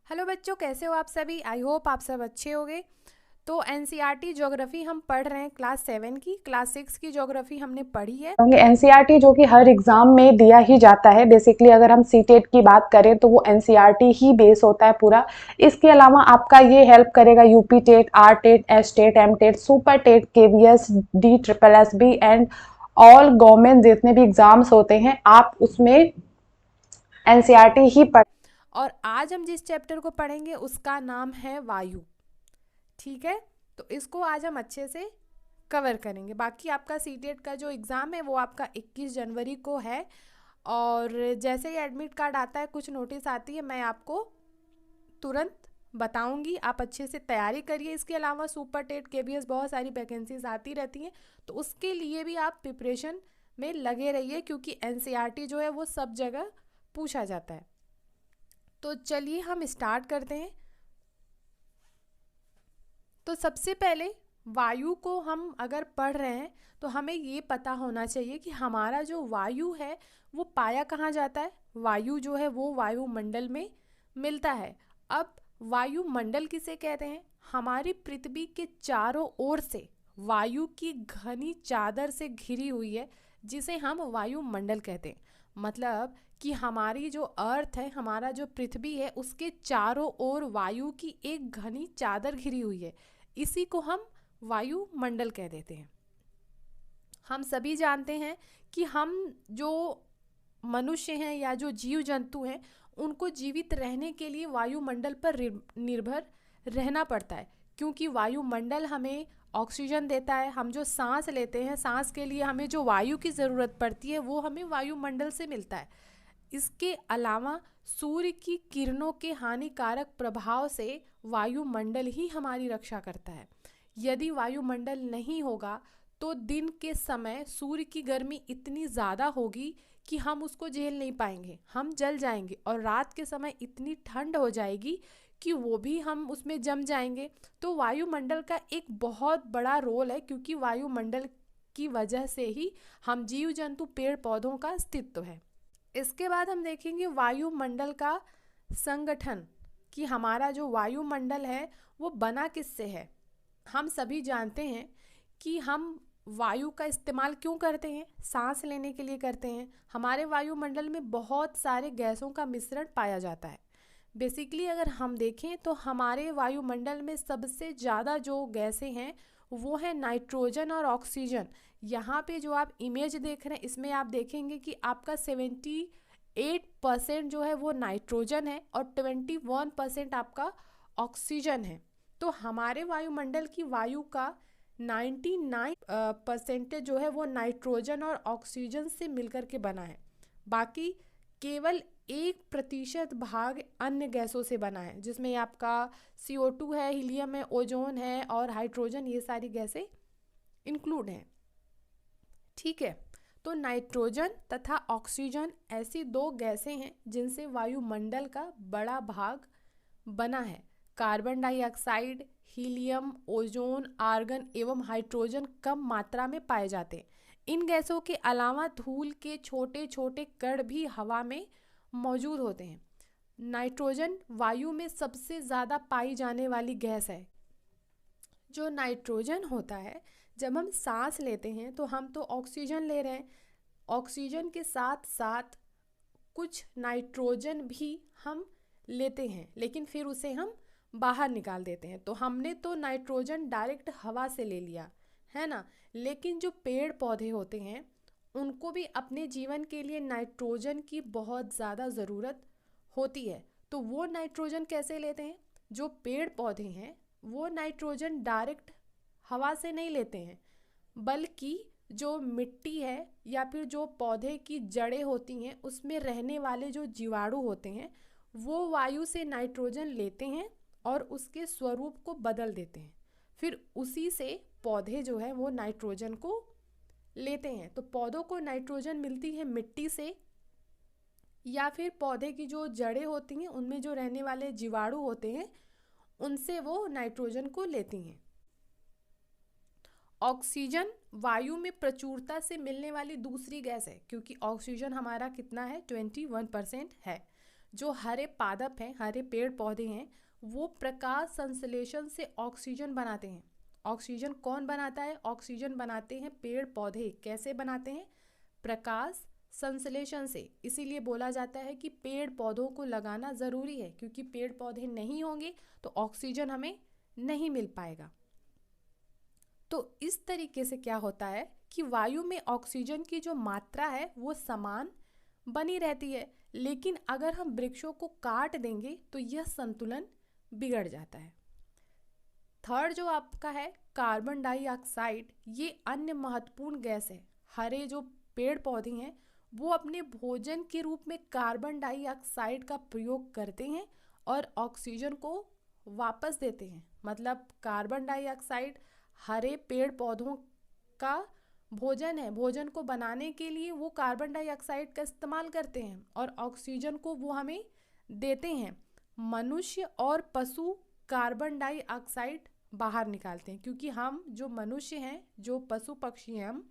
Hello बच्चों, कैसे हो आप सभी। आई होप आप सब अच्छे होंगे। तो एनसीईआरटी ज्योग्राफी हम पढ़ रहे हैं क्लास 7 की। क्लास 6 की ज्योग्राफी हमने पढ़ी है। होंगे एनसीईआरटी जो कि हर एग्जाम में दिया ही जाता है। बेसिकली अगर हम सीटेट की बात करें तो वो एनसीईआरटी ही बेस होता है पूरा। इसके अलावा आपका ये हेल्प करेगा UP TET, R TET, S TET, M TET, super TET, KVS, D triple S B and all government जितने भी एग्जाम्स होते हैं आप उसमें एनसीईआरटी ही पढ़। और आज हम जिस चैप्टर को पढ़ेंगे उसका नाम है वायु। ठीक है, तो इसको आज हम अच्छे से कवर करेंगे। बाकी आपका सीटेट का जो एग्ज़ाम है वो आपका 21 जनवरी को है। और जैसे ही एडमिट कार्ड आता है, कुछ नोटिस आती है, मैं आपको तुरंत बताऊंगी। आप अच्छे से तैयारी करिए। इसके अलावा सुपर टेट केबीएस बहुत सारी वैकेंसीज आती रहती हैं, तो उसके लिए भी आप प्रिपरेशन में लगे रहिए, क्योंकि एनसीईआरटी जो है वो सब जगह पूछा जाता है। तो चलिए हम स्टार्ट करते हैं। तो सबसे पहले वायु को हम अगर पढ़ रहे हैं तो हमें ये पता होना चाहिए कि हमारा जो वायु है वो पाया कहाँ जाता है। वायु जो है वो वायुमंडल में मिलता है। अब वायुमंडल किसे कहते हैं? हमारी पृथ्वी के चारों ओर से वायु की घनी चादर से घिरी हुई है, जिसे हम वायुमंडल कहते हैं। मतलब कि हमारी जो अर्थ है, हमारा जो पृथ्वी है, उसके चारों ओर वायु की एक घनी चादर घिरी हुई है। इसी को हम वायुमंडल कह देते हैं। हम सभी जानते हैं कि हम जो मनुष्य हैं या जो जीव जंतु हैं, उनको जीवित रहने के लिए वायुमंडल पर निर्भर रहना पड़ता है, क्योंकि वायुमंडल हमें ऑक्सीजन देता है। हम जो सांस लेते हैं, सांस के लिए हमें जो वायु की ज़रूरत पड़ती है वो हमें वायुमंडल से मिलता है। इसके अलावा सूर्य की किरणों के हानिकारक प्रभाव से वायुमंडल ही हमारी रक्षा करता है। यदि वायुमंडल नहीं होगा तो दिन के समय सूर्य की गर्मी इतनी ज़्यादा होगी कि हम उसको झेल नहीं पाएंगे, हम जल जाएंगे। और रात के समय इतनी ठंड हो जाएगी कि वो भी हम उसमें जम जाएंगे। तो वायुमंडल का एक बहुत बड़ा रोल है, क्योंकि वायुमंडल की वजह से ही हम जीव जंतु, पेड़ पौधों का अस्तित्व है। इसके बाद हम देखेंगे वायुमंडल का संगठन, कि हमारा जो वायुमंडल है वो बना किससे है। हम सभी जानते हैं कि हम वायु का इस्तेमाल क्यों करते हैं? सांस लेने के लिए करते हैं। हमारे वायुमंडल में बहुत सारे गैसों का मिश्रण पाया जाता है। बेसिकली अगर हम देखें तो हमारे वायुमंडल में सबसे ज़्यादा जो गैसें हैं वो है नाइट्रोजन और ऑक्सीजन। यहाँ पे जो आप इमेज देख रहे हैं, इसमें आप देखेंगे कि आपका 78% जो है वो नाइट्रोजन है और 21% आपका ऑक्सीजन है। तो हमारे वायुमंडल की वायु का 99% जो है वो नाइट्रोजन और ऑक्सीजन से मिलकर के बना है। बाकी केवल 1% भाग अन्य गैसों से बना है, जिसमें आपका CO2 है, हीलियम है, ओजोन है और हाइड्रोजन, ये सारी गैसें इंक्लूड हैं। ठीक है, तो नाइट्रोजन तथा ऑक्सीजन ऐसी दो गैसें हैं जिनसे वायुमंडल का बड़ा भाग बना है। Carbon dioxide, helium, ozone, argon एवं हाइड्रोजन कम मात्रा में पाए जाते हैं। इन गैसों के अलावा धूल के छोटे छोटे कण भी हवा में मौजूद होते हैं। नाइट्रोजन वायु में सबसे ज़्यादा पाई जाने वाली गैस है। जो नाइट्रोजन होता है, जब हम सांस लेते हैं तो हम तो ऑक्सीजन ले रहे हैं, ऑक्सीजन के साथ साथ कुछ नाइट्रोजन भी हम लेते हैं, लेकिन फिर उसे हम बाहर निकाल देते हैं। तो हमने तो नाइट्रोजन डायरेक्ट हवा से ले लिया है ना। लेकिन जो पेड़ पौधे होते हैं उनको भी अपने जीवन के लिए नाइट्रोजन की बहुत ज़्यादा ज़रूरत होती है। तो वो नाइट्रोजन कैसे लेते हैं? जो पेड़ पौधे हैं वो नाइट्रोजन डायरेक्ट हवा से नहीं लेते हैं, बल्कि जो मिट्टी है या फिर जो पौधे की जड़ें होती हैं उसमें रहने वाले जो जीवाणु होते हैं वो वायु से नाइट्रोजन लेते हैं और उसके स्वरूप को बदल देते हैं। फिर उसी से पौधे जो है वो नाइट्रोजन को लेते हैं। तो पौधों को नाइट्रोजन मिलती है मिट्टी से, या फिर पौधे की जो जड़ें होती हैं उनमें जो रहने वाले जीवाणु होते हैं उनसे वो नाइट्रोजन को लेती हैं। ऑक्सीजन वायु में प्रचुरता से मिलने वाली दूसरी गैस है, क्योंकि ऑक्सीजन हमारा कितना है? 21% है। जो हरे पादप हैं, हरे पेड़ पौधे हैं, वो प्रकाश संश्लेषण से ऑक्सीजन बनाते हैं। ऑक्सीजन कौन बनाता है? ऑक्सीजन बनाते हैं पेड़ पौधे। कैसे बनाते हैं? प्रकाश संश्लेषण से। इसीलिए बोला जाता है कि पेड़ पौधों को लगाना ज़रूरी है, क्योंकि पेड़ पौधे नहीं होंगे तो ऑक्सीजन हमें नहीं मिल पाएगा। तो इस तरीके से क्या होता है कि वायु में ऑक्सीजन की जो मात्रा है वो समान बनी रहती है, लेकिन अगर हम वृक्षों को काट देंगे तो यह संतुलन बिगड़ जाता है। थर्ड जो आपका है कार्बन डाइऑक्साइड, ये अन्य महत्वपूर्ण गैस है। हरे जो पेड़ पौधे हैं वो अपने भोजन के रूप में कार्बन डाइऑक्साइड का प्रयोग करते हैं और ऑक्सीजन को वापस देते हैं। मतलब कार्बन डाइऑक्साइड हरे पेड़ पौधों का भोजन है, भोजन को बनाने के लिए वो कार्बन डाइऑक्साइड का इस्तेमाल करते हैं और ऑक्सीजन को वो हमें देते हैं। मनुष्य और पशु कार्बन डाइऑक्साइड बाहर निकालते हैं, क्योंकि हम जो मनुष्य हैं, जो पशु पक्षी हैं, हम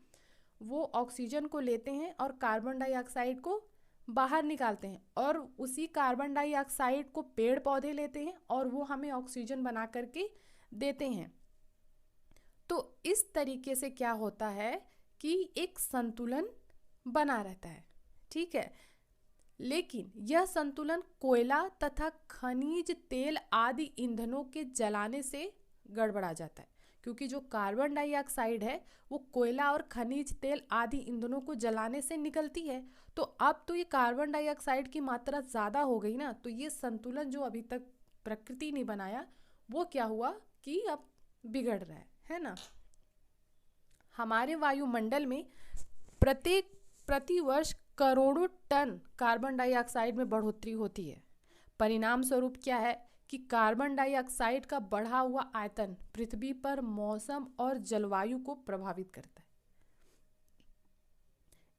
वो ऑक्सीजन को लेते हैं और कार्बन डाइऑक्साइड को बाहर निकालते हैं, और उसी कार्बन डाइऑक्साइड को पेड़ पौधे लेते हैं और वो हमें ऑक्सीजन बना करके देते हैं। तो इस तरीके से क्या होता है कि एक संतुलन बना रहता है, ठीक है। लेकिन यह संतुलन कोयला तथा खनिज तेल आदि ईंधनों के जलाने से गड़बड़ा जाता है, क्योंकि जो कार्बन डाइऑक्साइड है वो कोयला और खनिज तेल आदि ईंधनों को जलाने से निकलती है। तो अब तो ये कार्बन डाइऑक्साइड की मात्रा ज़्यादा हो गई ना, तो ये संतुलन जो अभी तक प्रकृति ने बनाया वो क्या हुआ कि अब बिगड़ रहा है ना। हमारे वायुमंडल में प्रति वर्ष करोड़ों टन कार्बन डाइऑक्साइड में बढ़ोतरी होती है। परिणाम स्वरूप क्या है कि कार्बन डाइऑक्साइड का बढ़ा हुआ आयतन पृथ्वी पर मौसम और जलवायु को प्रभावित करता है।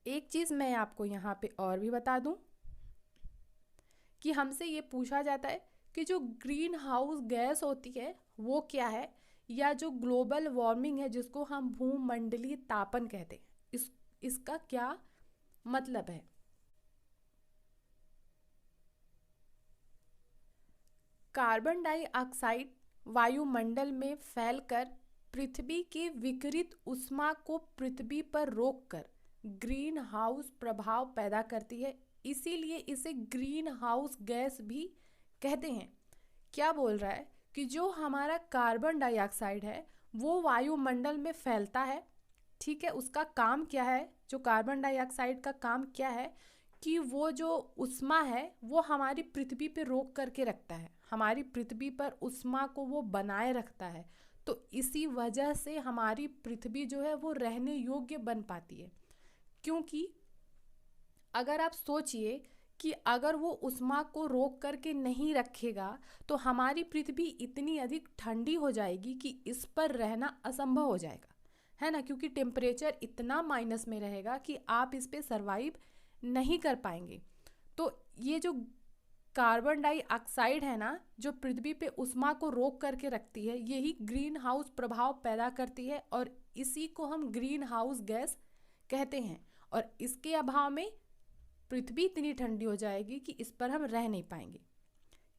एक चीज़ मैं आपको यहाँ पे और भी बता दूं कि हमसे ये पूछा जाता है कि जो ग्रीन हाउस गैस होती है वो क्या है, या जो ग्लोबल वार्मिंग है जिसको हम भूमंडलीय तापन कहते हैं, इसका क्या मतलब है। कार्बन डाइऑक्साइड वायुमंडल में फैलकर पृथ्वी के विकिरित ऊष्मा को पृथ्वी पर रोककर ग्रीन हाउस प्रभाव पैदा करती है, इसीलिए इसे ग्रीन हाउस गैस भी कहते हैं। क्या बोल रहा है कि जो हमारा कार्बन डाइऑक्साइड है वो वायुमंडल में फैलता है, ठीक है। उसका काम क्या है, जो कार्बन डाइऑक्साइड का काम क्या है कि वो जो ऊष्मा है वो हमारी पृथ्वी पे रोक करके रखता है, हमारी पृथ्वी पर ऊष्मा को वो बनाए रखता है। तो इसी वजह से हमारी पृथ्वी जो है वो रहने योग्य बन पाती है। क्योंकि अगर आप सोचिए कि अगर वो ऊष्मा को रोक करके नहीं रखेगा तो हमारी पृथ्वी इतनी अधिक ठंडी हो जाएगी कि इस पर रहना असंभव हो जाएगा, है ना। क्योंकि टेम्परेचर इतना माइनस में रहेगा कि आप इस पे सरवाइव नहीं कर पाएंगे। तो ये जो कार्बन डाइऑक्साइड है ना, जो पृथ्वी पे ऊष्मा को रोक करके रखती है, यही ग्रीन हाउस प्रभाव पैदा करती है और इसी को हम ग्रीन हाउस गैस कहते हैं। और इसके अभाव में पृथ्वी इतनी ठंडी हो जाएगी कि इस पर हम रह नहीं पाएंगे।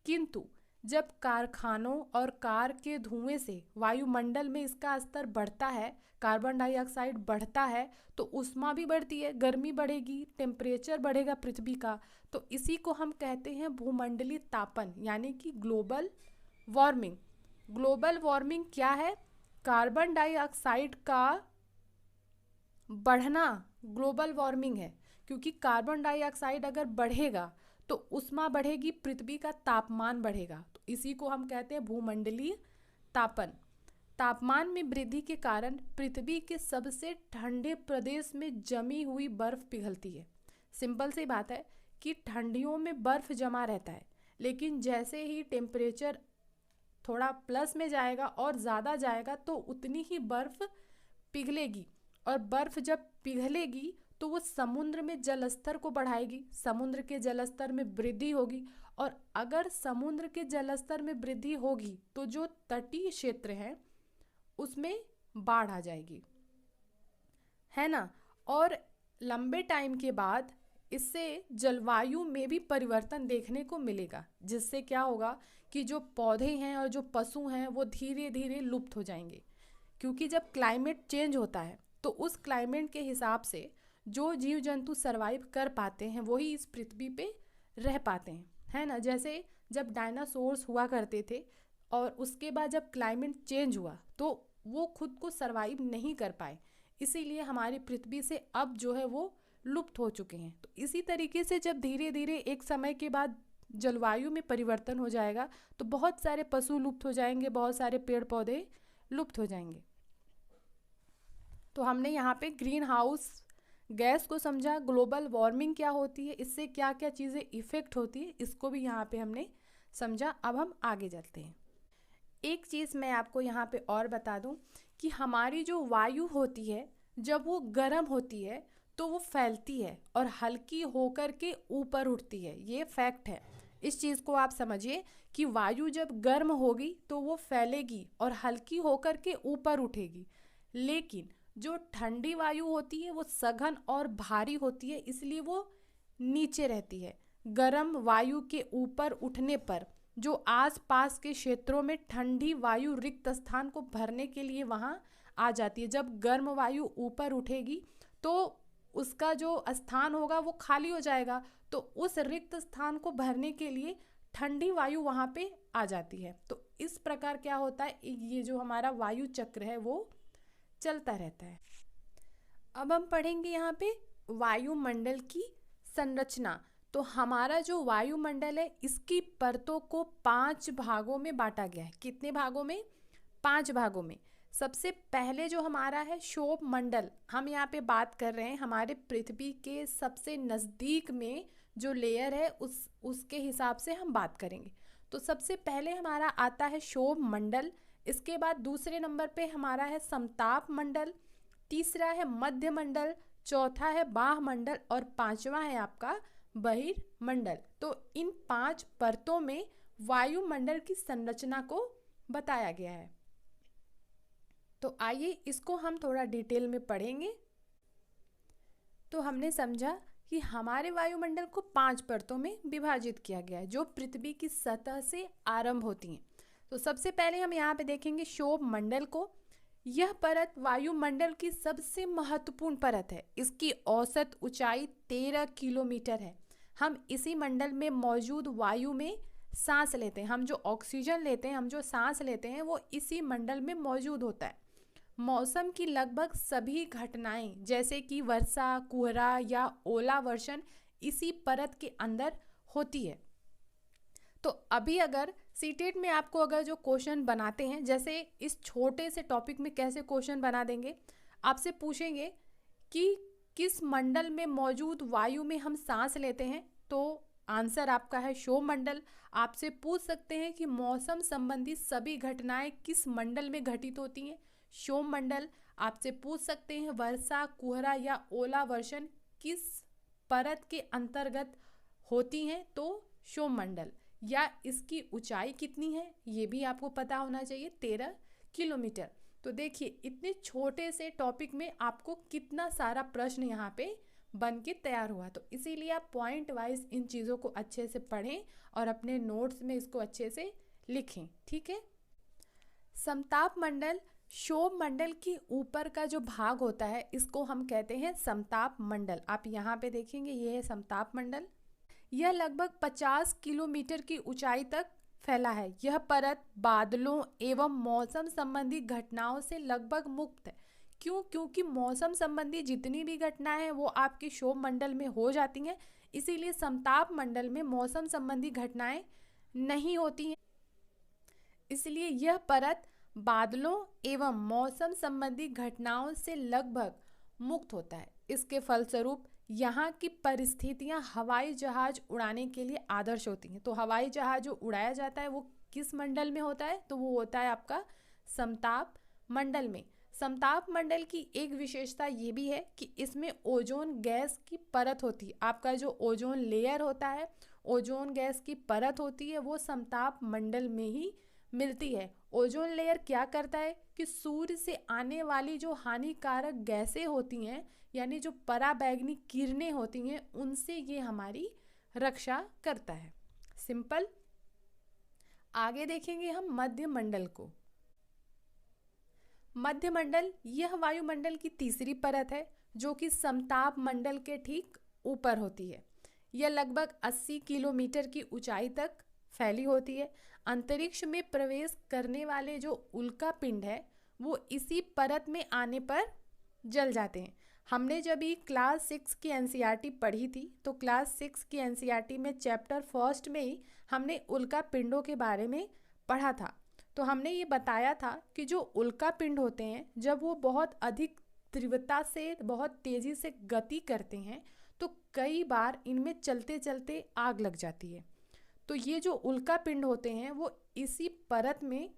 किंतु जब कारखानों और कार के धुएं से वायुमंडल में इसका स्तर बढ़ता है, कार्बन डाइऑक्साइड बढ़ता है, तो ऊष्मा भी बढ़ती है, गर्मी बढ़ेगी, टेम्परेचर बढ़ेगा पृथ्वी का। तो इसी को हम कहते हैं भूमंडलीय तापन, यानी कि ग्लोबल वार्मिंग। ग्लोबल वार्मिंग क्या है? कार्बन डाइऑक्साइड का बढ़ना ग्लोबल वार्मिंग है, क्योंकि कार्बन डाइऑक्साइड अगर बढ़ेगा तो ऊष्मा बढ़ेगी, पृथ्वी का तापमान बढ़ेगा। तो इसी को हम कहते हैं भूमंडलीय तापन। तापमान में वृद्धि के कारण पृथ्वी के सबसे ठंडे प्रदेश में जमी हुई बर्फ पिघलती है। सिंपल सी बात है कि ठंडियों में बर्फ जमा रहता है, लेकिन जैसे ही टेम्परेचर थोड़ा प्लस में जाएगा और ज़्यादा जाएगा तो उतनी ही बर्फ पिघलेगी, और बर्फ जब पिघलेगी तो वो समुद्र में जलस्तर को बढ़ाएगी, समुद्र के जलस्तर में वृद्धि होगी। और अगर समुद्र के जलस्तर में वृद्धि होगी तो जो तटीय क्षेत्र हैं उसमें बाढ़ आ जाएगी, है ना। और लंबे टाइम के बाद इससे जलवायु में भी परिवर्तन देखने को मिलेगा, जिससे क्या होगा कि जो पौधे हैं और जो पशु हैं वो धीरे धीरे लुप्त हो जाएंगे। क्योंकि जब क्लाइमेट चेंज होता है तो उस क्लाइमेट के हिसाब से जो जीव जंतु सरवाइव कर पाते हैं वही इस पृथ्वी पे रह पाते हैं, है ना। जैसे जब डायनासोर्स हुआ करते थे और उसके बाद जब क्लाइमेट चेंज हुआ तो वो खुद को सरवाइव नहीं कर पाए, इसीलिए हमारी पृथ्वी से अब जो है वो लुप्त हो चुके हैं। तो इसी तरीके से जब धीरे धीरे एक समय के बाद जलवायु में परिवर्तन हो जाएगा तो बहुत सारे पशु लुप्त हो जाएंगे, बहुत सारे पेड़ पौधे लुप्त हो जाएंगे। तो हमने यहाँ पे ग्रीन हाउस गैस को समझा, ग्लोबल वार्मिंग क्या होती है, इससे क्या क्या चीज़ें इफ़ेक्ट होती है, इसको भी यहाँ पे हमने समझा। अब हम आगे चलते हैं। एक चीज़ मैं आपको यहाँ पे और बता दूँ कि हमारी जो वायु होती है जब वो गर्म होती है तो वो फैलती है और हल्की होकर के ऊपर उठती है, ये फैक्ट है। इस चीज़ को आप समझिए कि वायु जब गर्म होगी तो वो फैलेगी और हल्की होकर के ऊपर उठेगी, लेकिन जो ठंडी वायु होती है वो सघन और भारी होती है, इसलिए वो नीचे रहती है। गर्म वायु के ऊपर उठने पर जो आसपास के क्षेत्रों में ठंडी वायु रिक्त स्थान को भरने के लिए वहाँ आ जाती है। जब गर्म वायु ऊपर उठेगी तो उसका जो स्थान होगा वो खाली हो जाएगा, तो उस रिक्त स्थान को भरने के लिए ठंडी वायु वहाँ पे आ जाती है। तो इस प्रकार क्या होता है, ये जो हमारा वायु चक्र है वो चलता रहता है। अब हम पढ़ेंगे यहाँ पे वायुमंडल की संरचना। तो हमारा जो वायुमंडल है इसकी परतों को 5 भागों में बांटा गया है। कितने भागों में? 5 भागों में। सबसे पहले जो हमारा है क्षोभ मंडल, हम यहाँ पे बात कर रहे हैं हमारे पृथ्वी के सबसे नज़दीक में जो लेयर है उसके हिसाब से हम बात करेंगे। तो सबसे पहले हमारा आता है क्षोभ मंडल, इसके बाद दूसरे नंबर पे हमारा है समताप मंडल, तीसरा है मध्य मंडल, चौथा है बाह्य मंडल और पांचवा है आपका बहिर्मंडल। तो इन 5 परतों में वायुमंडल की संरचना को बताया गया है। तो आइए इसको हम थोड़ा डिटेल में पढ़ेंगे। तो हमने समझा कि हमारे वायुमंडल को 5 परतों में विभाजित किया गया है जो पृथ्वी की सतह से आरंभ होती हैं। तो सबसे पहले हम यहाँ पे देखेंगे क्षोभ मंडल को। यह परत वायुमंडल की सबसे महत्वपूर्ण परत है। इसकी औसत ऊंचाई 13 किलोमीटर है। हम इसी मंडल में मौजूद वायु में सांस लेते हैं। हम जो ऑक्सीजन लेते हैं, हम जो सांस लेते हैं वो इसी मंडल में मौजूद होता है। मौसम की लगभग सभी घटनाएं जैसे कि वर्षा, कोहरा या ओलावर्षण इसी परत के अंदर होती है। तो अभी अगर सीटेट में आपको अगर जो क्वेश्चन बनाते हैं, जैसे इस छोटे से टॉपिक में कैसे क्वेश्चन बना देंगे, आपसे पूछेंगे कि किस मंडल में मौजूद वायु में हम सांस लेते हैं, तो आंसर आपका है क्षोभ मंडल। आपसे पूछ सकते हैं कि मौसम संबंधी सभी घटनाएं किस मंडल में घटित होती हैं, क्षोभ मंडल। आपसे पूछ सकते हैं वर्षा, कोहरा या ओलावर्षण किस परत के अंतर्गत होती हैं, तो क्षोभ मंडल। या इसकी ऊंचाई कितनी है ये भी आपको पता होना चाहिए, 13 किलोमीटर। तो देखिए इतने छोटे से टॉपिक में आपको कितना सारा प्रश्न यहाँ पे बन के तैयार हुआ। तो इसीलिए आप पॉइंट वाइज इन चीज़ों को अच्छे से पढ़ें और अपने नोट्स में इसको अच्छे से लिखें, ठीक है। समताप मंडल क्षोभ मंडल के ऊपर का जो भाग होता है इसको हम कहते हैं समताप मंडल। आप यहाँ पे देखेंगे ये है समताप मंडल। यह लगभग 50 किलोमीटर की ऊंचाई तक फैला है। यह परत बादलों एवं मौसम संबंधी घटनाओं से लगभग मुक्त है। क्यों? क्योंकि मौसम संबंधी जितनी भी घटनाएं हैं वो आपके क्षोभ मंडल में हो जाती हैं, इसीलिए समताप मंडल में मौसम संबंधी घटनाएं नहीं होती हैं। इसलिए यह परत बादलों एवं मौसम संबंधी घटनाओं से लगभग मुक्त होता है। इसके फलस्वरूप यहाँ की परिस्थितियाँ हवाई जहाज उड़ाने के लिए आदर्श होती हैं। तो हवाई जहाज जो उड़ाया जाता है वो किस मंडल में होता है, तो वो होता है आपका समताप मंडल में। समताप मंडल की एक विशेषता ये भी है कि इसमें ओजोन गैस की परत होती है। आपका जो ओजोन लेयर होता है, ओजोन गैस की परत होती है, वो समताप मंडल में ही मिलती है। ओजोन लेयर क्या करता है कि सूर्य से आने वाली जो हानिकारक गैसें होती हैं, यानी जो पराबैंगनी किरणें होती हैं, उनसे ये हमारी रक्षा करता है। सिंपल। आगे देखेंगे हम मध्य मंडल को। मध्य मंडल यह वायुमंडल की तीसरी परत है जो कि समताप मंडल के ठीक ऊपर होती है। यह लगभग 80 किलोमीटर की ऊंचाई तक फैली होती है। अंतरिक्ष में प्रवेश करने वाले जो उल्का पिंड है वो इसी परत में आने पर जल जाते हैं। हमने जब भी क्लास 6 की एनसीईआरटी पढ़ी थी तो क्लास 6 की एनसीईआरटी में चैप्टर फर्स्ट में ही हमने उल्का पिंडों के बारे में पढ़ा था। तो हमने ये बताया था कि जो उल्का पिंड होते हैं जब वो बहुत अधिक तीव्रता से बहुत तेज़ी से गति करते हैं तो कई बार इनमें चलते चलते आग लग जाती है। तो ये जो उल्का पिंड होते हैं वो इसी परत में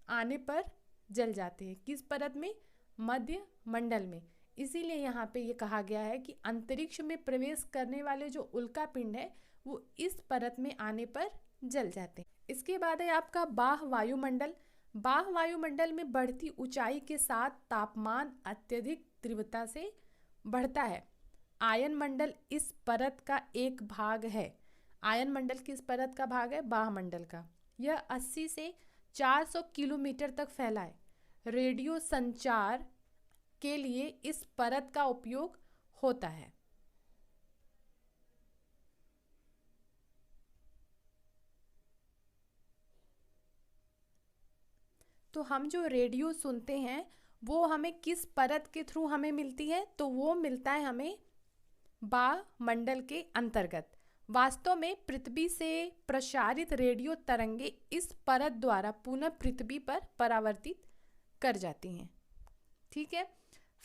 आने पर जल जाते हैं। किस परत में? मध्य मंडल में। इसीलिए यहाँ पे ये कहा गया है कि अंतरिक्ष में प्रवेश करने वाले जो उल्का पिंड है वो इस परत में आने पर जल जाते हैं। इसके बाद है आपका बाह्य वायुमंडल। बाह्य वायुमंडल में बढ़ती ऊंचाई के साथ तापमान अत्यधिक तीव्रता से बढ़ता है। आयन मंडल इस परत का एक भाग है। आयन मंडल किस परत का भाग है? बाह्य मंडल का। यह 80 से 400 किलोमीटर तक फैला है। रेडियो संचार के लिए इस परत का उपयोग होता है। तो हम जो रेडियो सुनते हैं वो हमें किस परत के थ्रू हमें मिलती है? तो वो मिलता है हमें बाह्य मंडल के अंतर्गत। वास्तव में पृथ्वी से प्रसारित रेडियो तरंगे इस परत द्वारा पुनः पृथ्वी पर परावर्तित कर जाती हैं। ठीक है।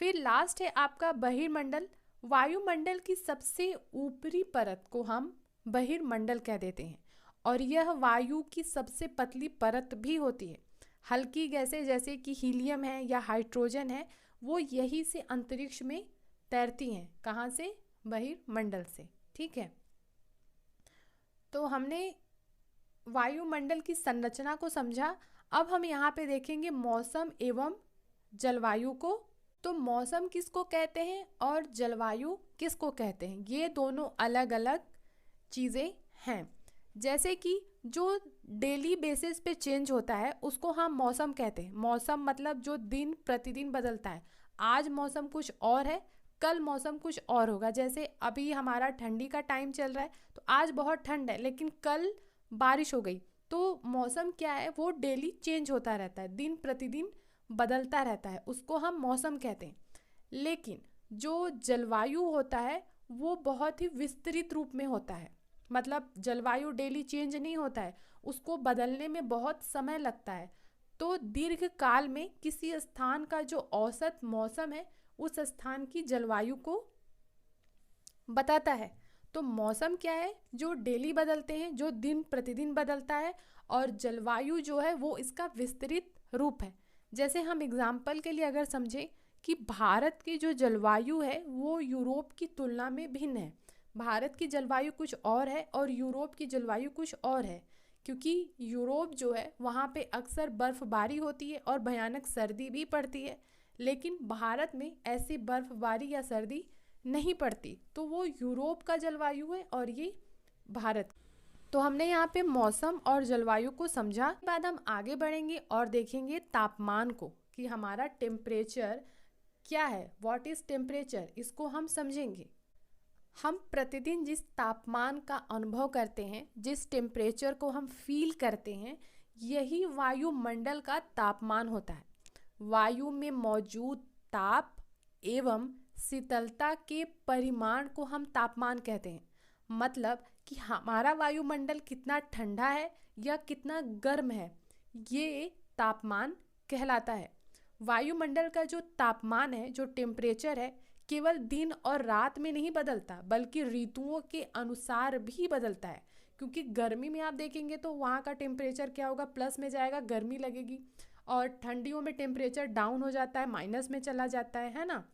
फिर लास्ट है आपका बहिर्मंडल। वायुमंडल की सबसे ऊपरी परत को हम बहिर्मंडल कह देते हैं और यह वायु की सबसे पतली परत भी होती है। हल्की गैसें जैसे कि हीलियम है या हाइड्रोजन है वो यही से अंतरिक्ष में तैरती हैं। कहाँ से? बहिर्मंडल से। ठीक है। तो हमने वायुमंडल की संरचना को समझा। अब हम यहाँ पे देखेंगे मौसम एवं जलवायु को। तो मौसम किसको कहते हैं और जलवायु किसको कहते हैं? ये दोनों अलग अलग चीज़ें हैं। जैसे कि जो डेली बेसिस पे चेंज होता है उसको हम मौसम कहते हैं। मौसम मतलब जो दिन प्रतिदिन बदलता है। आज मौसम कुछ और है, कल मौसम कुछ और होगा। जैसे अभी हमारा ठंडी का टाइम चल रहा है तो आज बहुत ठंड है लेकिन कल बारिश हो गई। तो मौसम क्या है? वो डेली चेंज होता रहता है, दिन प्रतिदिन बदलता रहता है, उसको हम मौसम कहते हैं। लेकिन जो जलवायु होता है वो बहुत ही विस्तृत रूप में होता है। मतलब जलवायु डेली चेंज नहीं होता है, उसको बदलने में बहुत समय लगता है। तो दीर्घ काल में किसी स्थान का जो औसत मौसम है उस स्थान की जलवायु को बताता है। तो मौसम क्या है? जो डेली बदलते हैं, जो दिन प्रतिदिन बदलता है। और जलवायु जो है वो इसका विस्तृत रूप है। जैसे हम एग्जाम्पल के लिए अगर समझें कि भारत की जो जलवायु है वो यूरोप की तुलना में भिन्न है। भारत की जलवायु कुछ और है और यूरोप की जलवायु कुछ और है, क्योंकि यूरोप जो है वहाँ पे अक्सर बर्फबारी होती है और भयानक सर्दी भी पड़ती है। लेकिन भारत में ऐसी बर्फबारी या सर्दी नहीं पड़ती। तो वो यूरोप का जलवायु है और ये भारत। तो हमने यहाँ पे मौसम और जलवायु को समझा। इसके बाद हम आगे बढ़ेंगे और देखेंगे तापमान को कि हमारा टेम्परेचर क्या है। व्हाट इज टेम्परेचर, इसको हम समझेंगे। हम प्रतिदिन जिस तापमान का अनुभव करते हैं, जिस टेम्परेचर को हम फील करते हैं, यही वायुमंडल का तापमान होता है। वायु में मौजूद ताप एवं शीतलता के परिमाण को हम तापमान कहते हैं। मतलब कि हमारा वायुमंडल कितना ठंडा है या कितना गर्म है, ये तापमान कहलाता है। वायुमंडल का जो तापमान है, जो टेम्परेचर है, केवल दिन और रात में नहीं बदलता बल्कि ऋतुओं के अनुसार भी बदलता है। क्योंकि गर्मी में आप देखेंगे तो वहाँ का टेम्परेचर क्या होगा? प्लस में जाएगा, गर्मी लगेगी। और ठंडियों में टेम्परेचर डाउन हो जाता है, माइनस में चला जाता है ना।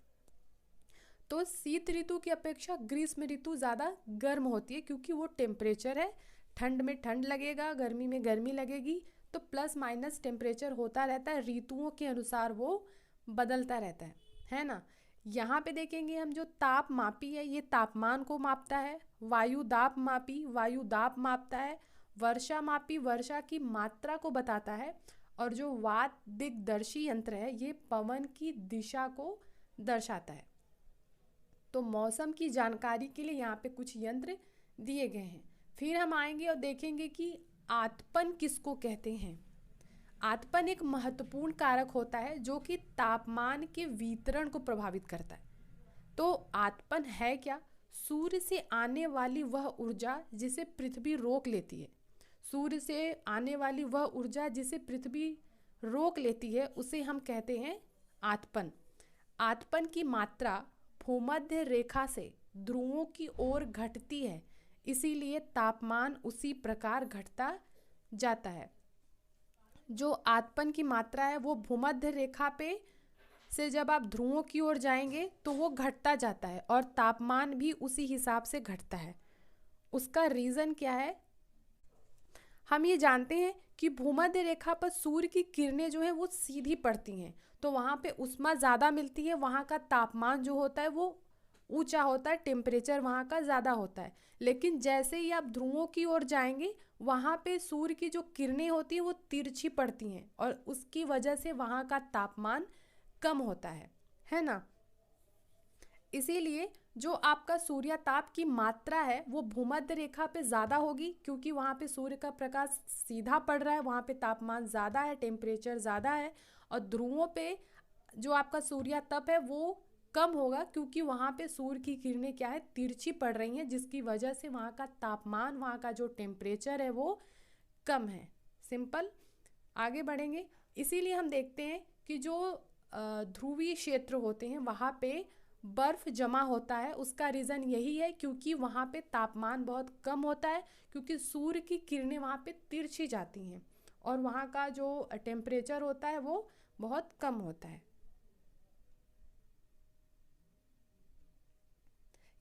तो शीत ऋतु की अपेक्षा ग्रीष्म ऋतु ज़्यादा गर्म होती है क्योंकि वो टेम्परेचर है। ठंड में ठंड लगेगा, गर्मी में गर्मी लगेगी। तो प्लस माइनस टेम्परेचर होता रहता है, ऋतुओं के अनुसार वो बदलता रहता है ना। यहाँ पे देखेंगे हम जो ताप मापी है ये तापमान को मापता है, वायु दाब मापी वायु दाब मापता है, वर्षा मापी वर्षा की मात्रा को बताता है, और जो वात दिग्दर्शी यंत्र है ये पवन की दिशा को दर्शाता है। तो मौसम की जानकारी के लिए यहाँ पे कुछ यंत्र दिए गए हैं। फिर हम आएंगे और देखेंगे कि आतपन किसको कहते हैं। आतपन एक महत्वपूर्ण कारक होता है जो कि तापमान के वितरण को प्रभावित करता है। तो आतपन है क्या? सूर्य से आने वाली वह ऊर्जा जिसे पृथ्वी रोक लेती है, सूर्य से आने वाली वह ऊर्जा जिसे पृथ्वी रोक लेती है उसे हम कहते हैं आतपन। आतपन की मात्रा भूमध्य रेखा से ध्रुवों की ओर घटती है, इसीलिए तापमान उसी प्रकार घटता जाता है। जो आतपन की मात्रा है वो भूमध्य रेखा पे से जब आप ध्रुवों की ओर जाएंगे तो वो घटता जाता है और तापमान भी उसी हिसाब से घटता है। उसका रीज़न क्या है? हम ये जानते हैं कि भूमध्य रेखा पर सूर्य की किरणें जो है वो सीधी पड़ती हैं, तो वहाँ पे ऊष्मा ज़्यादा मिलती है, वहाँ का तापमान जो होता है वो ऊंचा होता है, टेम्परेचर वहाँ का ज़्यादा होता है। लेकिन जैसे ही आप ध्रुवों की ओर जाएंगे वहाँ पे सूर्य की जो किरणें होती हैं वो तिरछी पड़ती हैं और उसकी वजह से वहाँ का तापमान कम होता है ना। इसीलिए जो आपका सूर्यताप की मात्रा है वो भूमध्य रेखा पे ज़्यादा होगी, क्योंकि वहाँ पे सूर्य का प्रकाश सीधा पड़ रहा है, वहाँ पे तापमान ज़्यादा है, टेम्परेचर ज़्यादा है। और ध्रुवों पे जो आपका सूर्यताप है वो कम होगा, क्योंकि वहाँ पे सूर्य की किरणें क्या है, तिरछी पड़ रही हैं, जिसकी वजह से वहाँ का तापमान, वहाँ का जो टेम्परेचर है वो कम है। सिंपल। आगे बढ़ेंगे। इसीलिए हम देखते हैं कि जो ध्रुवीय क्षेत्र होते हैं वहाँ पे बर्फ़ जमा होता है। उसका रीज़न यही है क्योंकि वहाँ पे तापमान बहुत कम होता है, क्योंकि सूर्य की किरणें वहाँ पे तिरछी जाती हैं और वहाँ का जो टेम्परेचर होता है वो बहुत कम होता है।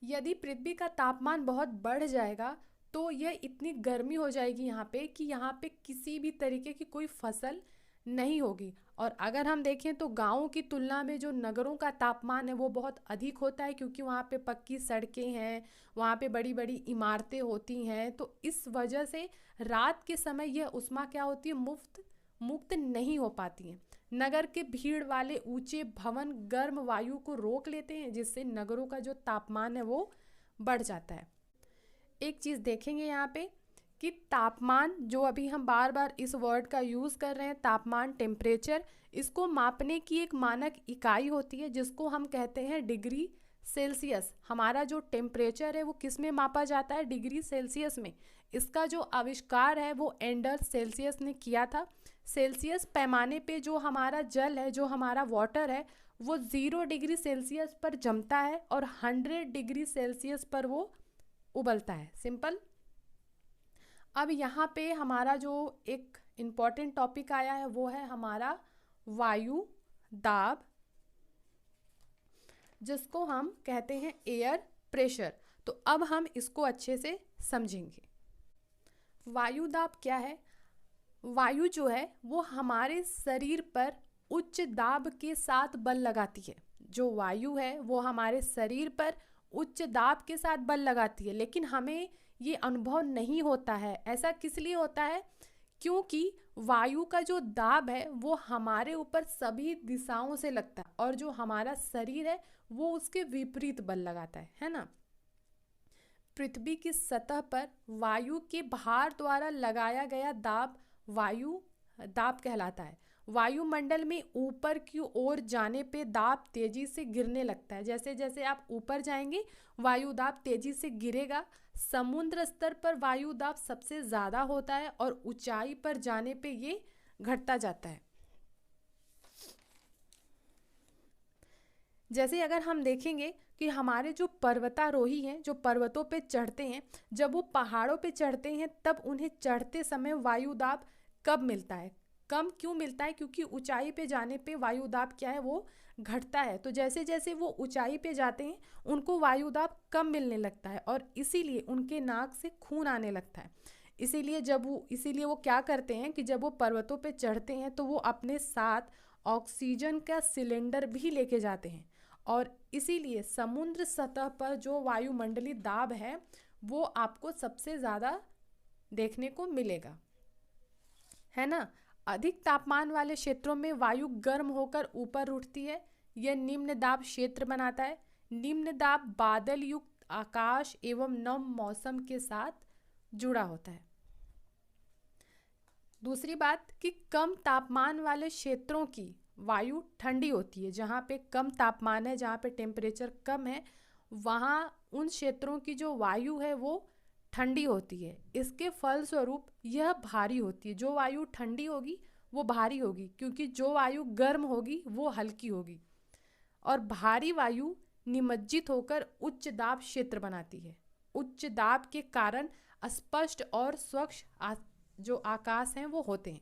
यदि पृथ्वी का तापमान बहुत बढ़ जाएगा तो यह इतनी गर्मी हो जाएगी यहाँ पे कि यहाँ पे किसी भी तरीके की कोई फसल नहीं होगी। और अगर हम देखें तो गाँवों की तुलना में जो नगरों का तापमान है वो बहुत अधिक होता है, क्योंकि वहाँ पे पक्की सड़कें हैं, वहाँ पे बड़ी बड़ी इमारतें होती हैं। तो इस वजह से रात के समय यह ऊष्मा क्या होती है, मुक्त नहीं हो पाती है। नगर के भीड़ वाले ऊंचे भवन गर्म वायु को रोक लेते हैं, जिससे नगरों का जो तापमान है वो बढ़ जाता है। एक चीज़ देखेंगे यहाँ पे कि तापमान, जो अभी हम बार बार इस वर्ड का यूज़ कर रहे हैं, तापमान, टेम्परेचर, इसको मापने की एक मानक इकाई होती है जिसको हम कहते हैं डिग्री सेल्सियस। हमारा जो टेम्परेचर है वो किस में मापा जाता है, डिग्री सेल्सियस में। इसका जो आविष्कार है वो एंडर सेल्सियस ने किया था। सेल्सियस पैमाने पे जो हमारा जल है, जो हमारा वाटर है, वो 0 डिग्री सेल्सियस पर जमता है और 100 डिग्री सेल्सियस पर वो उबलता है। सिंपल। अब यहाँ पे हमारा जो एक इम्पॉर्टेंट टॉपिक आया है वो है हमारा वायु दाब, जिसको हम कहते हैं एयर प्रेशर। तो अब हम इसको अच्छे से समझेंगे। वायु दाब क्या है? वायु जो है वो हमारे शरीर पर उच्च दाब के साथ बल लगाती है। जो वायु है वो हमारे शरीर पर उच्च दाब के साथ बल लगाती है, लेकिन हमें ये अनुभव नहीं होता है। ऐसा किस लिए होता है? क्योंकि वायु का जो दाब है वो हमारे ऊपर सभी दिशाओं से लगता है और जो हमारा शरीर है वो उसके विपरीत बल लगाता है ना। पृथ्वी की सतह पर वायु के भार द्वारा लगाया गया दाब वायु दाब कहलाता है। वायुमंडल में ऊपर की ओर जाने पे दाब तेजी से गिरने लगता है। जैसे जैसे आप ऊपर जाएंगे वायु दाब तेजी से गिरेगा। समुद्र स्तर पर वायु दाब सबसे ज़्यादा होता है और ऊंचाई पर जाने पे ये घटता जाता है। जैसे अगर हम देखेंगे कि हमारे जो पर्वतारोही हैं, जो पर्वतों पे चढ़ते हैं, जब वो पहाड़ों पे चढ़ते हैं तब उन्हें चढ़ते समय वायु दाब कब मिलता है, कम क्यों मिलता है? क्योंकि ऊंचाई पे जाने पे वायु दाब क्या है, वो घटता है। तो जैसे जैसे वो ऊंचाई पे जाते हैं उनको वायु दाब कम मिलने लगता है और इसीलिए उनके नाक से खून आने लगता है। इसीलिए वो क्या करते हैं कि जब वो पर्वतों पे चढ़ते हैं तो वो अपने साथ ऑक्सीजन का सिलेंडर भी लेके जाते हैं। और इसीलिए समुद्र सतह पर जो वायुमंडलीय दाब है वो आपको सबसे ज़्यादा देखने को मिलेगा, है ना। अधिक तापमान वाले क्षेत्रों में वायु गर्म होकर ऊपर उठती है, यह निम्न दाब क्षेत्र बनाता है। निम्न दाब बादल युक्त आकाश एवं नम मौसम के साथ जुड़ा होता है। दूसरी बात कि कम तापमान वाले क्षेत्रों की वायु ठंडी होती है। जहाँ पे कम तापमान है, जहाँ पे टेम्परेचर कम है, वहाँ उन क्षेत्रों की जो वायु है वो ठंडी होती है। इसके फलस्वरूप यह भारी होती है। जो वायु ठंडी होगी वो भारी होगी, क्योंकि जो वायु गर्म होगी वो हल्की होगी। और भारी वायु निमज्जित होकर उच्च दाब क्षेत्र बनाती है। उच्च दाब के कारण स्पष्ट और स्वच्छ जो आकाश हैं वो होते हैं।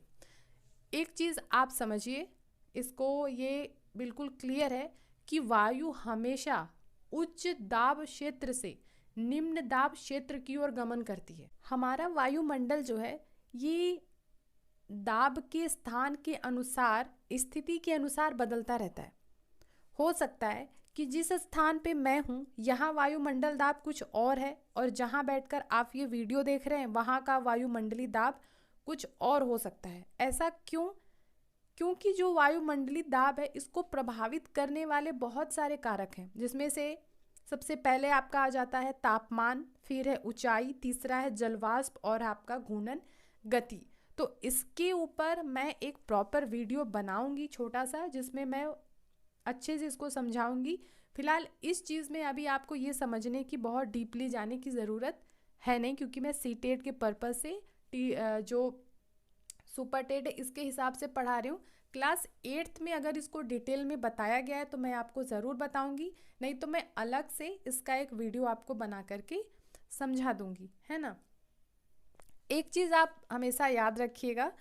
एक चीज़ आप समझिए, इसको ये बिल्कुल क्लियर है कि वायु हमेशा उच्च दाब क्षेत्र से निम्न दाब क्षेत्र की ओर गमन करती है। हमारा वायुमंडल जो है ये दाब के स्थान के अनुसार, स्थिति के अनुसार बदलता रहता है। हो सकता है कि जिस स्थान पे मैं हूँ यहाँ वायुमंडल दाब कुछ और है, और जहाँ बैठकर आप ये वीडियो देख रहे हैं वहाँ का वायुमंडलीय दाब कुछ और हो सकता है। ऐसा क्यों? क्योंकि जो वायुमंडलीय दाब है इसको प्रभावित करने वाले बहुत सारे कारक हैं, जिसमें से सबसे पहले आपका आ जाता है तापमान, फिर है ऊंचाई, तीसरा है जलवाष्प और आपका घूर्णन गति। तो इसके ऊपर मैं एक प्रॉपर वीडियो बनाऊंगी छोटा सा, जिसमें मैं अच्छे से इसको समझाऊंगी। फिलहाल इस चीज़ में अभी आपको ये समझने की बहुत डीपली जाने की ज़रूरत है नहीं, क्योंकि मैं सीटेट के पर्पज़ से जो सुपर टेट है इसके हिसाब से पढ़ा रही हूँ। क्लास 8th में अगर इसको डिटेल में बताया गया है तो मैं आपको ज़रूर बताऊंगी, नहीं तो मैं अलग से इसका एक वीडियो आपको बना करके समझा दूंगी, है ना। एक चीज़ आप हमेशा याद रखिएगा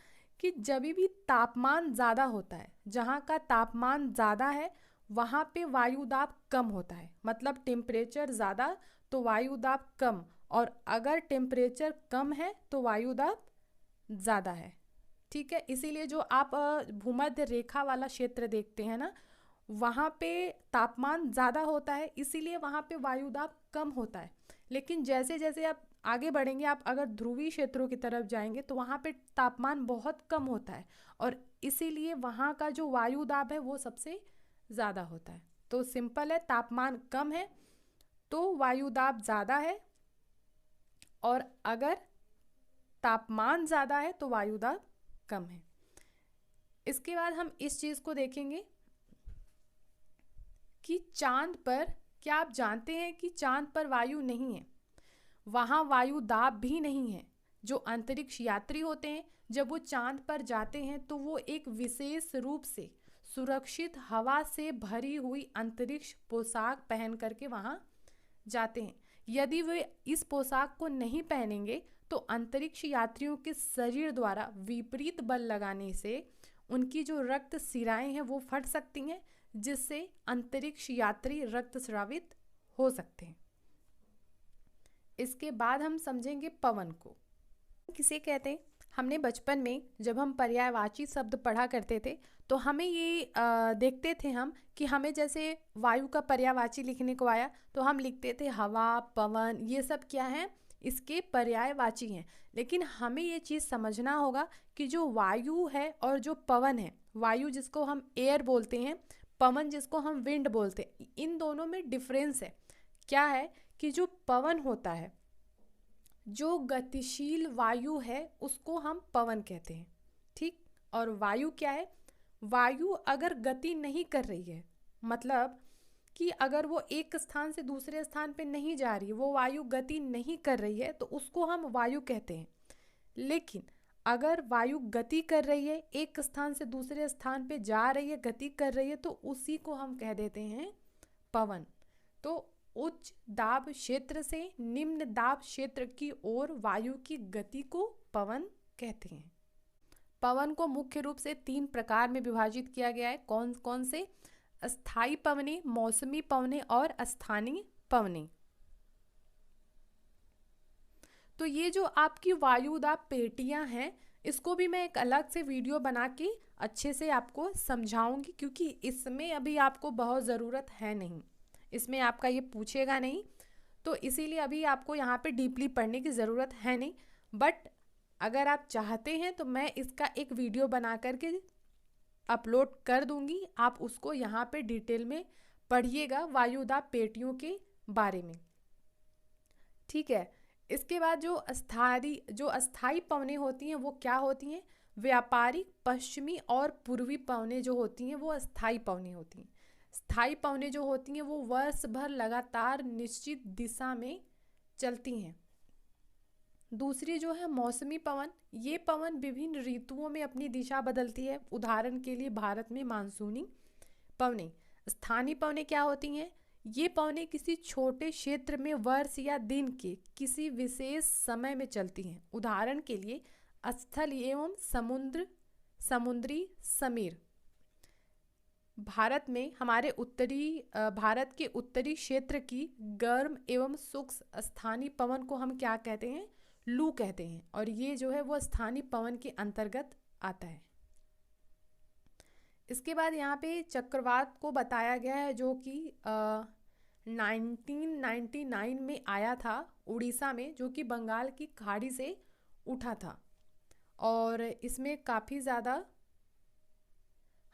कि जब भी तापमान ज़्यादा होता है, जहाँ का तापमान ज़्यादा है वहाँ पे वायुदाब कम होता है। मतलब टेम्परेचर ज़्यादा तो वायुदाब कम, और अगर टेम्परेचर कम है तो वायुदाब ज़्यादा है। ठीक है, इसीलिए जो आप भूमध्य रेखा वाला क्षेत्र देखते हैं ना, वहाँ पे तापमान ज़्यादा होता है, इसीलिए वहाँ पे वायुदाब कम होता है। लेकिन जैसे जैसे आप आगे बढ़ेंगे, आप अगर ध्रुवीय क्षेत्रों की तरफ जाएंगे तो वहाँ पे तापमान बहुत कम होता है, और इसीलिए वहाँ का जो वायुदाब है वो सबसे ज़्यादा होता है। तो सिंपल है, तापमान कम है तो वायुदाब ज़्यादा है, और अगर तापमान ज़्यादा है तो वायुदाब कम है। इसके बाद हम इस चीज़ को देखेंगे कि चांद पर, क्या आप जानते हैं कि चांद पर वायु नहीं है, वहाँ वायु दाब भी नहीं है। जो अंतरिक्ष यात्री होते हैं जब वो चांद पर जाते हैं तो वो एक विशेष रूप से सुरक्षित हवा से भरी हुई अंतरिक्ष पोशाक पहन करके वहाँ जाते हैं। यदि वे इस पोशाक को नहीं पहनेंगे तो अंतरिक्ष यात्रियों के शरीर द्वारा विपरीत बल लगाने से उनकी जो रक्त शिराएं हैं वो फट सकती हैं, जिससे अंतरिक्ष यात्री रक्तस्रावित हो सकते हैं। इसके बाद हम समझेंगे पवन को किसे कहते हैं। हमने बचपन में जब हम पर्यायवाची शब्द पढ़ा करते थे तो हमें ये देखते थे हम कि हमें जैसे वायु का पर्यायवाची लिखने को आया तो हम लिखते थे हवा, पवन, ये सब क्या है, इसके पर्यायवाची हैं। लेकिन हमें ये चीज़ समझना होगा कि जो वायु है और जो पवन है, वायु जिसको हम एयर बोलते हैं, पवन जिसको हम विंड बोलते हैं, इन दोनों में डिफरेंस है। क्या है कि जो पवन होता है, जो गतिशील वायु है उसको हम पवन कहते हैं, ठीक। और वायु क्या है, वायु अगर गति नहीं कर रही है, मतलब कि अगर वो एक स्थान से दूसरे स्थान पे नहीं जा रही है, वो वायु गति नहीं कर रही है, तो उसको हम वायु कहते हैं। लेकिन अगर वायु गति कर रही है, एक स्थान से दूसरे स्थान पे जा रही है, गति कर रही है, तो उसी को हम कह देते हैं पवन। तो उच्च दाब क्षेत्र से निम्न दाब क्षेत्र की ओर वायु की गति को पवन कहते हैं। पवन को मुख्य रूप से 3 प्रकार में विभाजित किया गया है। कौन कौन से? स्थायी पवनें, मौसमी पवनें और स्थानीय पवनें। तो ये जो आपकी वायुदाब पेटियां हैं, इसको भी मैं एक अलग से वीडियो बना के अच्छे से आपको समझाऊंगी, क्योंकि इसमें अभी आपको बहुत ज़रूरत है नहीं, इसमें आपका ये पूछेगा नहीं, तो इसीलिए अभी आपको यहाँ पे डीपली पढ़ने की ज़रूरत है नहीं। बट अगर आप चाहते हैं तो मैं इसका एक वीडियो बना करके अपलोड कर दूंगी, आप उसको यहाँ पे डिटेल में पढ़िएगा वायुदाब पेटियों के बारे में, ठीक है। इसके बाद जो अस्थाई पवनें होती हैं वो क्या होती हैं? व्यापारिक पश्चिमी और पूर्वी पवनें जो होती हैं वो अस्थाई पवनें होती हैं। स्थाई पवनें जो होती हैं वो वर्ष भर लगातार निश्चित दिशा में चलती हैं। दूसरी जो है मौसमी पवन, ये पवन विभिन्न ऋतुओं में अपनी दिशा बदलती है। उदाहरण के लिए भारत में मानसूनी पवनें। स्थानीय पवनें क्या होती हैं? ये पवनें किसी छोटे क्षेत्र में वर्ष या दिन के किसी विशेष समय में चलती हैं। उदाहरण के लिए स्थल एवं समुद्री समीर। भारत के उत्तरी क्षेत्र की गर्म एवं शुष्क स्थानीय पवन को हम क्या कहते हैं? लू कहते हैं, और ये जो है वो स्थानीय पवन के अंतर्गत आता है। इसके बाद यहाँ पे चक्रवात को बताया गया है, जो कि 1999 में आया था उड़ीसा में, जो कि बंगाल की खाड़ी से उठा था, और इसमें काफ़ी ज़्यादा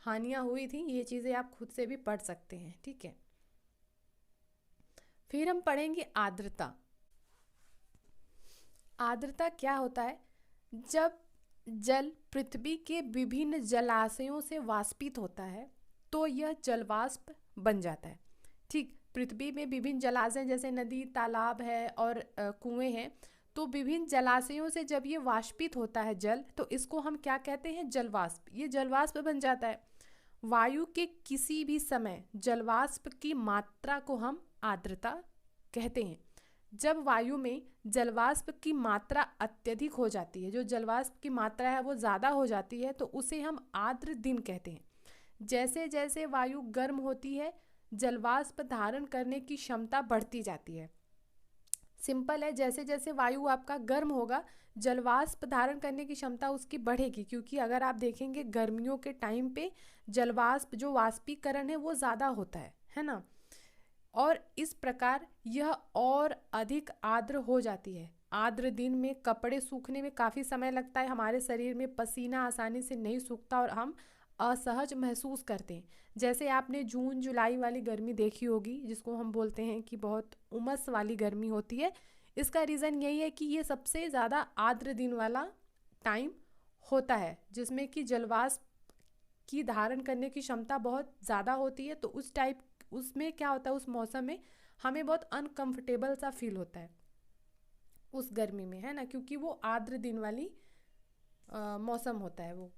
हानियाँ हुई थी। ये चीज़ें आप खुद से भी पढ़ सकते हैं, ठीक है। फिर हम पढ़ेंगे आर्द्रता। आर्द्रता क्या होता है? जब जल पृथ्वी के विभिन्न जलाशयों से वाष्पित होता है तो यह जलवाष्प बन जाता है, ठीक। पृथ्वी में विभिन्न जलाशय जैसे नदी, तालाब है और कुएं हैं, तो विभिन्न जलाशयों से जब ये वाष्पित होता है जल, तो इसको हम क्या कहते हैं? जलवाष्प। ये जलवाष्प बन जाता है। वायु के किसी भी समय जलवाष्प की मात्रा को हम आर्द्रता कहते हैं। जब वायु में जलवाष्प की मात्रा अत्यधिक हो जाती है, जो जलवाष्प की मात्रा है वो ज़्यादा हो जाती है, तो उसे हम आर्द्र दिन कहते हैं। जैसे जैसे वायु गर्म होती है, जलवाष्प धारण करने की क्षमता बढ़ती जाती है। सिंपल है, जैसे जैसे वायु आपका गर्म होगा, जलवाष्प धारण करने की क्षमता उसकी बढ़ेगी, क्योंकि अगर आप देखेंगे गर्मियों के टाइम पे जलवाष्प जो वाष्पीकरण है वो ज़्यादा होता है ना, और इस प्रकार यह और अधिक आर्द्र हो जाती है। आर्द्र दिन में कपड़े सूखने में काफ़ी समय लगता है, हमारे शरीर में पसीना आसानी से नहीं सूखता और हम असहज महसूस करते हैं। जैसे आपने जून जुलाई वाली गर्मी देखी होगी, जिसको हम बोलते हैं कि बहुत उमस वाली गर्मी होती है, इसका रीज़न यही है कि ये सबसे ज़्यादा आर्द्र दिन वाला टाइम होता है, जिसमें कि जलवाष्प की धारण करने की क्षमता बहुत ज़्यादा होती है। तो उसमें क्या होता है, उस मौसम में हमें बहुत अनकंफर्टेबल सा फील होता है उस गर्मी में, है ना, क्योंकि वो आर्द्र दिन वाली मौसम होता है वो।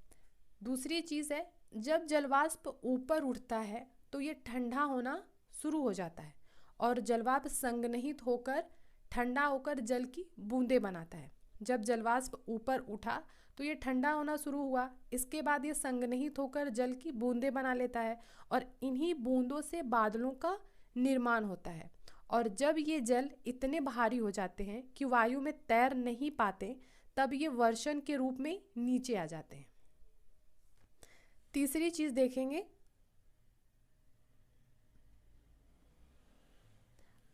दूसरी चीज़ है, जब जलवाष्प ऊपर उठता है तो ये ठंडा होना शुरू हो जाता है, और जलवाष्प संघनित होकर ठंडा होकर जल की बूंदें बनाता है। जब जलवाष्प ऊपर उठा तो ये ठंडा होना शुरू हुआ, इसके बाद ये संघनित होकर जल की बूंदें बना लेता है, और इन्हीं बूंदों से बादलों का निर्माण होता है। और जब ये जल इतने भारी हो जाते हैं कि वायु में तैर नहीं पाते, तब ये वर्षण के रूप में नीचे आ जाते हैं। तीसरी चीज देखेंगे,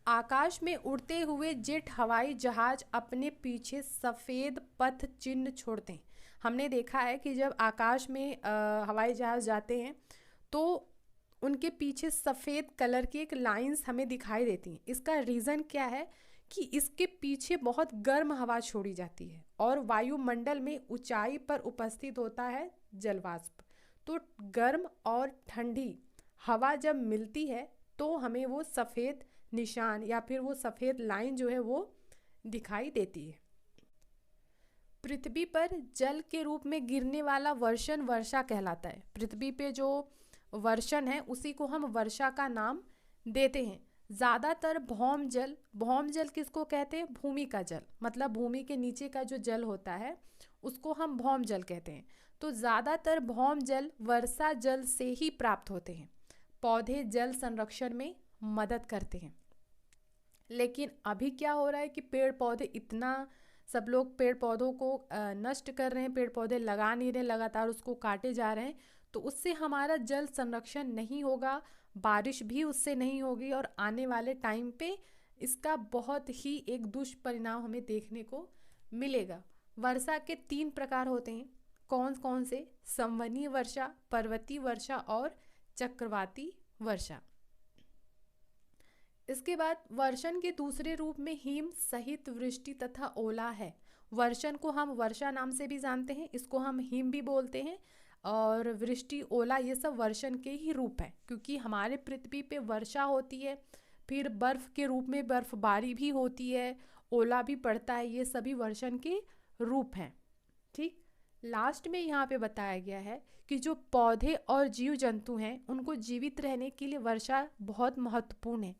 आकाश में उड़ते हुए जेट हवाई जहाज अपने पीछे सफ़ेद पथ चिन्ह छोड़ते हैं। हमने देखा है कि जब आकाश में हवाई जहाज जाते हैं तो उनके पीछे सफ़ेद कलर की एक लाइंस हमें दिखाई देती हैं। इसका रीज़न क्या है कि इसके पीछे बहुत गर्म हवा छोड़ी जाती है, और वायुमंडल में ऊंचाई पर उपस्थित होता है जलवाष्प। तो गर्म और ठंडी हवा जब मिलती है तो हमें वो सफ़ेद निशान या फिर वो सफ़ेद लाइन जो है वो दिखाई देती है। पृथ्वी पर जल के रूप में गिरने वाला वर्षण वर्षा कहलाता है। पृथ्वी पे जो वर्षण है उसी को हम वर्षा का नाम देते हैं। ज़्यादातर भौम जल किसको कहते हैं? भूमि का जल, मतलब भूमि के नीचे का जो जल होता है उसको हम भौम जल कहते हैं। तो ज़्यादातर भौम जल वर्षा जल से ही प्राप्त होते हैं। पौधे जल संरक्षण में मदद करते हैं, लेकिन अभी क्या हो रहा है कि पेड़ पौधे इतना सब लोग पेड़ पौधों को नष्ट कर रहे हैं, पेड़ पौधे लगा नहीं रहे, लगातार उसको काटे जा रहे हैं, तो उससे हमारा जल संरक्षण नहीं होगा, बारिश भी उससे नहीं होगी और आने वाले टाइम पे इसका बहुत ही एक दुष्परिणाम हमें देखने को मिलेगा। वर्षा के 3 प्रकार होते हैं। कौन कौन से? संवहनीय वर्षा, पर्वतीय वर्षा और चक्रवाती वर्षा। इसके बाद वर्षण के दूसरे रूप में हिम सहित वृष्टि तथा ओला है। वर्षण को हम वर्षा नाम से भी जानते हैं, इसको हम हिम भी बोलते हैं, और वृष्टि, ओला, ये सब वर्षण के ही रूप हैं, क्योंकि हमारे पृथ्वी पे वर्षा होती है, फिर बर्फ के रूप में बर्फबारी भी होती है, ओला भी पड़ता है, ये सभी वर्षण के रूप हैं। ठीक, लास्ट में यहाँ पे बताया गया है कि जो पौधे और जीव जंतु हैं उनको जीवित रहने के लिए वर्षा बहुत महत्वपूर्ण है।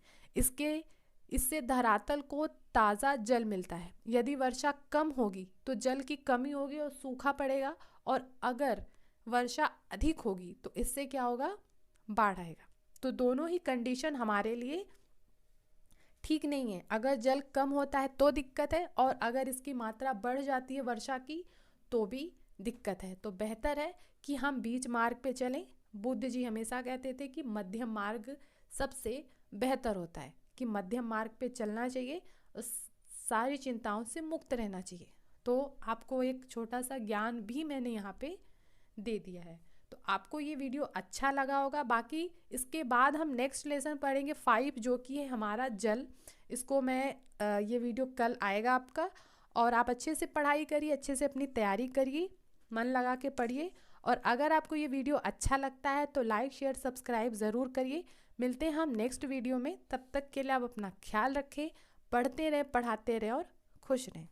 इससे धरातल को ताज़ा जल मिलता है। यदि वर्षा कम होगी तो जल की कमी होगी और सूखा पड़ेगा, और अगर वर्षा अधिक होगी तो इससे क्या होगा? बाढ़ आएगा। तो दोनों ही कंडीशन हमारे लिए ठीक नहीं है। अगर जल कम होता है तो दिक्कत है, और अगर इसकी मात्रा बढ़ जाती है वर्षा की तो भी दिक्कत है। तो बेहतर है कि हम बीच मार्ग पे चलें। बुद्ध जी हमेशा कहते थे कि मध्यम मार्ग सबसे बेहतर होता है, कि मध्यम मार्ग पे चलना चाहिए, सारी चिंताओं से मुक्त रहना चाहिए। तो आपको एक छोटा सा ज्ञान भी मैंने यहाँ पे दे दिया है। तो आपको ये वीडियो अच्छा लगा होगा। बाकी इसके बाद हम नेक्स्ट लेसन पढ़ेंगे 5, जो कि है हमारा जल। इसको मैं ये वीडियो कल आएगा आपका, और आप अच्छे से पढ़ाई करिए, अच्छे से अपनी तैयारी करिए, मन लगा के पढ़िए। और अगर आपको ये वीडियो अच्छा लगता है तो लाइक, शेयर, सब्सक्राइब ज़रूर करिए। मिलते हैं हम नेक्स्ट वीडियो में। तब तक के लिए आप अपना ख्याल रखें, पढ़ते रहें, पढ़ाते रहें और खुश रहें।